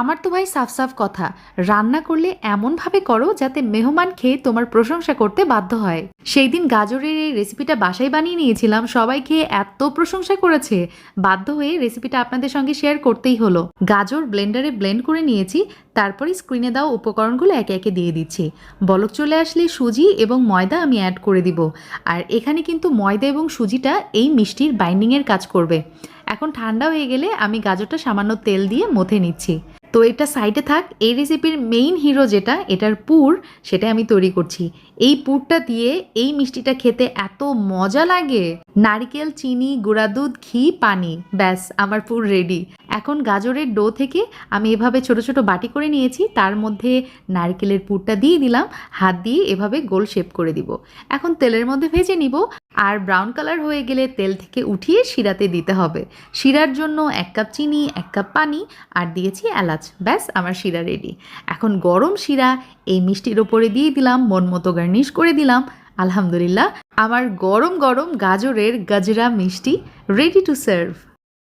আমার তো ভাই সাফ সাফ কথা, রান্না করলে এমনভাবে করো যাতে মেহমান খেয়ে তোমার প্রশংসা করতে বাধ্য হয়। সেই দিন গাজরের এই রেসিপিটা বাসায় বানিয়ে নিয়েছিলাম, সবাই খেয়ে এত প্রশংসা করেছে, বাধ্য হয়ে রেসিপিটা আপনাদের সঙ্গে শেয়ার করতেই হলো। গাজর ব্লেন্ডারে ব্লেন্ড করে নিয়েছি, তারপরে স্ক্রিনে দেওয়া উপকরণগুলো একে একে দিয়ে দিচ্ছি। বলক চলে আসলে সুজি এবং ময়দা আমি অ্যাড করে দিব। আর এখানে কিন্তু ময়দা এবং সুজিটা এই মিষ্টির বাইন্ডিংয়ের কাজ করবে। এখন ঠান্ডা হয়ে গেলে আমি গাজরটা সামান্য তেল দিয়ে মথে নিচ্ছি। তো এটা সাইডে থাক, এই রেসিপির মেইন হিরো যেটা, এটার পুর, সেটা আমি তৈরি করছি। এই পুরটা দিয়ে এই মিষ্টিটা খেতে এত মজা লাগে। নারকেল, চিনি, গুঁড়া দুধ, ঘি, পানি, ব্যাস আমার পুর রেডি। এখন গাজরের ডো থেকে আমি এভাবে ছোট ছোট বাটি করে নিয়েছি, তার মধ্যে নারকেলের পুরটা দিয়ে দিলাম, হাত দিয়ে এভাবে গোল শেপ করে দিব। এখন তেলের মধ্যে ভেজে নিব। আর ব্রাউন কালার হয়ে গেলে তেল থেকে উঠিয়ে শিরাতে দিতে হবে। শিরার জন্য 1 কাপ চিনি, 1 কাপ পানি আর দিয়েছি এলাচ, ব্যাস আমার শিরা রেডি। এখন গরম শিরা এই মিষ্টির ওপরে দিয়ে দিলাম, মন মতো গার্নিশ করে দিলাম। আলহামদুলিল্লাহ, আমার গরম গরম গাজরের গজরা মিষ্টি রেডি টু সার্ভ।